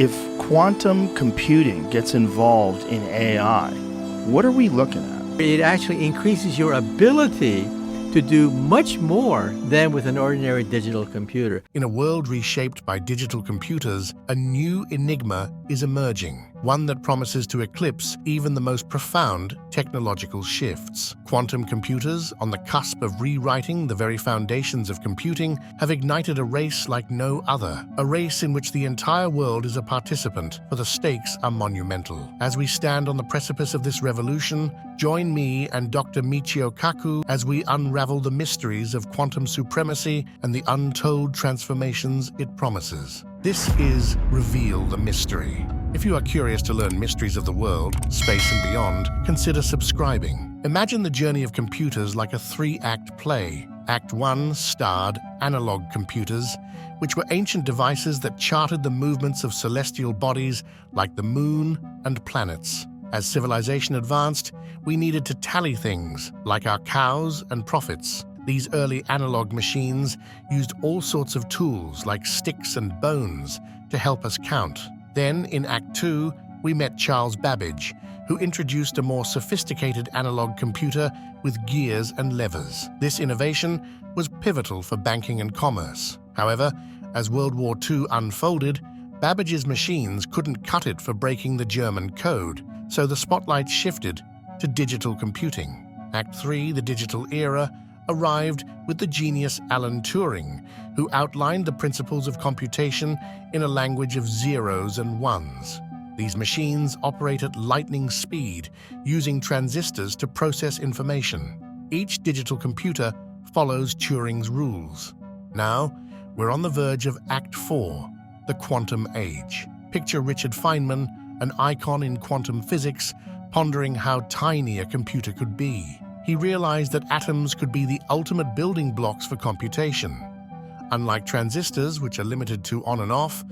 If quantum computing gets involved in AI, what are we looking at? It actually increases your ability to do much more than with an ordinary digital computer. In a world reshaped by digital computers, a new enigma is emerging, one that promises to eclipse even the most profound technological shifts. Quantum computers, on the cusp of rewriting the very foundations of computing, have ignited a race like no other, a race in which the entire world is a participant, for the stakes are monumental. As we stand on the precipice of this revolution, join me and Dr. Michio Kaku as we unravel the mysteries of quantum supremacy and the untold transformations it promises. This is Reveal the Mystery. If you are curious to learn mysteries of the world, space and beyond, consider subscribing. Imagine the journey of computers like a 3-act play. Act 1 starred analog computers, which were ancient devices that charted the movements of celestial bodies like the moon and planets. As civilization advanced, we needed to tally things, like our cows and profits. These early analog machines used all sorts of tools, like sticks and bones, to help us count. Then, in Act 2, we met Charles Babbage, who introduced a more sophisticated analog computer with gears and levers. This innovation was pivotal for banking and commerce. However, as World War II unfolded, Babbage's machines couldn't cut it for breaking the German code, so the spotlight shifted to digital computing. Act 3, the digital era, arrived with the genius Alan Turing, who outlined the principles of computation in a language of zeros and ones. These machines operate at lightning speed, using transistors to process information. Each digital computer follows Turing's rules. Now, we're on the verge of Act 4, the quantum age. Picture Richard Feynman, an icon in quantum physics, pondering how tiny a computer could be. He realized that atoms could be the ultimate building blocks for computation. Unlike transistors, which are limited to on and off,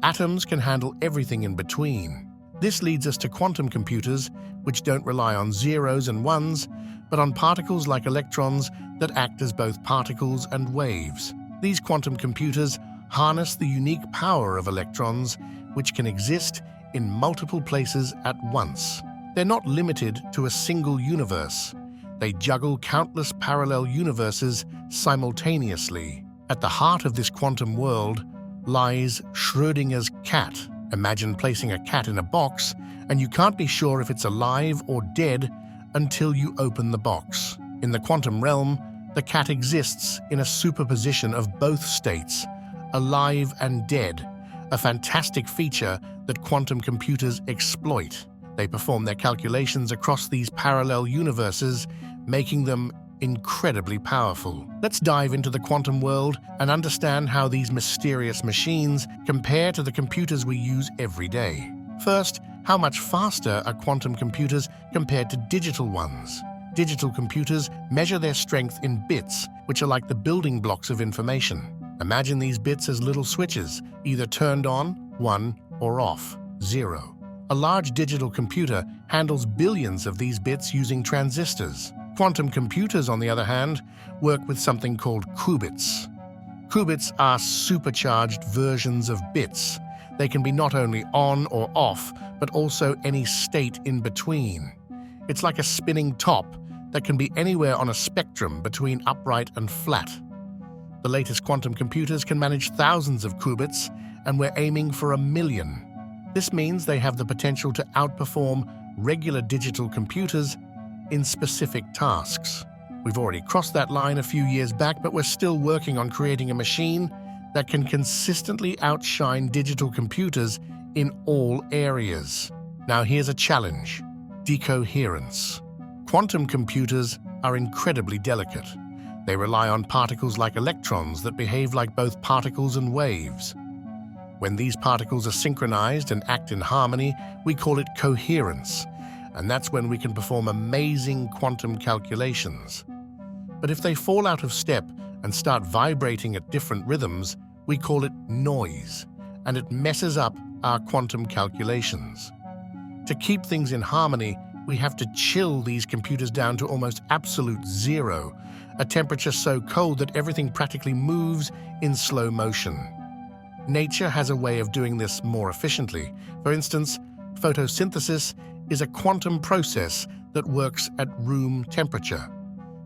atoms can handle everything in between. This leads us to quantum computers, which don't rely on zeros and ones, but on particles like electrons that act as both particles and waves. These quantum computers harness the unique power of electrons, which can exist in multiple places at once. They're not limited to a single universe. They juggle countless parallel universes simultaneously. At the heart of this quantum world lies Schrodinger's cat. Imagine placing a cat in a box, and you can't be sure if it's alive or dead until you open the box. In the quantum realm, the cat exists in a superposition of both states, alive and dead, a fantastic feature that quantum computers exploit. They perform their calculations across these parallel universes, making them incredibly powerful. Let's dive into the quantum world and understand how these mysterious machines compare to the computers we use every day. First, how much faster are quantum computers compared to digital ones? Digital computers measure their strength in bits, which are like the building blocks of information. Imagine these bits as little switches, either turned on, 1, or off, 0. A large digital computer handles billions of these bits using transistors. Quantum computers, on the other hand, work with something called qubits. Qubits are supercharged versions of bits. They can be not only on or off, but also any state in between. It's like a spinning top that can be anywhere on a spectrum between upright and flat. The latest quantum computers can manage thousands of qubits, and we're aiming for 1 million. This means they have the potential to outperform regular digital computers in specific tasks. We've already crossed that line a few years back, but we're still working on creating a machine that can consistently outshine digital computers in all areas. Now here's a challenge: decoherence. Quantum computers are incredibly delicate. They rely on particles like electrons that behave like both particles and waves. When these particles are synchronized and act in harmony, we call it coherence, and that's when we can perform amazing quantum calculations. But if they fall out of step and start vibrating at different rhythms, we call it noise, and it messes up our quantum calculations. To keep things in harmony, we have to chill these computers down to almost absolute zero, a temperature so cold that everything practically moves in slow motion. Nature has a way of doing this more efficiently. For instance, photosynthesis is a quantum process that works at room temperature.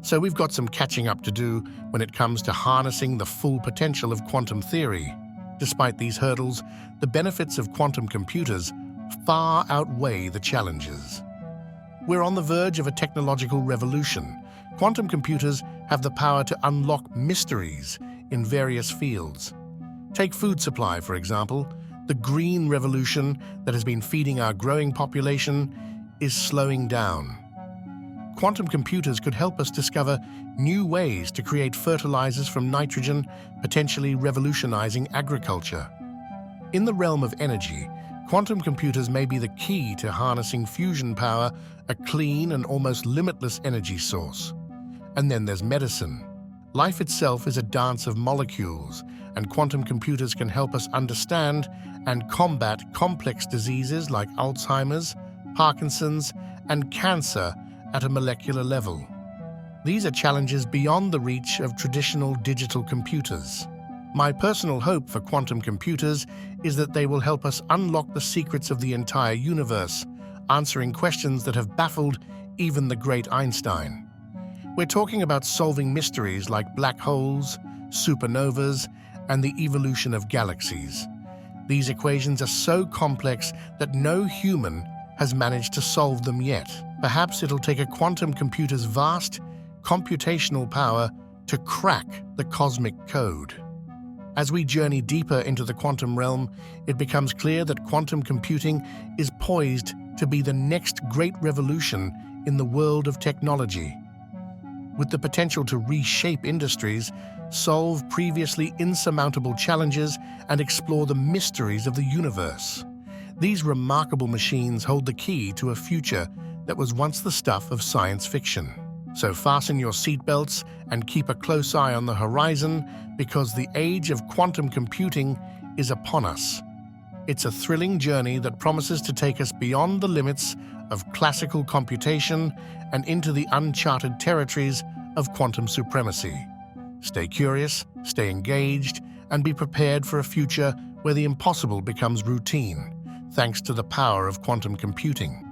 So we've got some catching up to do when it comes to harnessing the full potential of quantum theory. Despite these hurdles, the benefits of quantum computers far outweigh the challenges. We're on the verge of a technological revolution. Quantum computers have the power to unlock mysteries in various fields. Take food supply, for example. The green revolution that has been feeding our growing population is slowing down. Quantum computers could help us discover new ways to create fertilizers from nitrogen, potentially revolutionizing agriculture. In the realm of energy, quantum computers may be the key to harnessing fusion power, a clean and almost limitless energy source. And then there's medicine. Life itself is a dance of molecules, and quantum computers can help us understand and combat complex diseases like Alzheimer's, Parkinson's, and cancer at a molecular level. These are challenges beyond the reach of traditional digital computers. My personal hope for quantum computers is that they will help us unlock the secrets of the entire universe, answering questions that have baffled even the great Einstein. We're talking about solving mysteries like black holes, supernovas, and the evolution of galaxies. These equations are so complex that no human has managed to solve them yet. Perhaps it'll take a quantum computer's vast computational power to crack the cosmic code. As we journey deeper into the quantum realm, it becomes clear that quantum computing is poised to be the next great revolution in the world of technology. With the potential to reshape industries, solve previously insurmountable challenges, and explore the mysteries of the universe. These remarkable machines hold the key to a future that was once the stuff of science fiction. So fasten your seatbelts and keep a close eye on the horizon, because the age of quantum computing is upon us. It's a thrilling journey that promises to take us beyond the limits of classical computation and into the uncharted territories of quantum supremacy. Stay curious, stay engaged, and be prepared for a future where the impossible becomes routine, thanks to the power of quantum computing.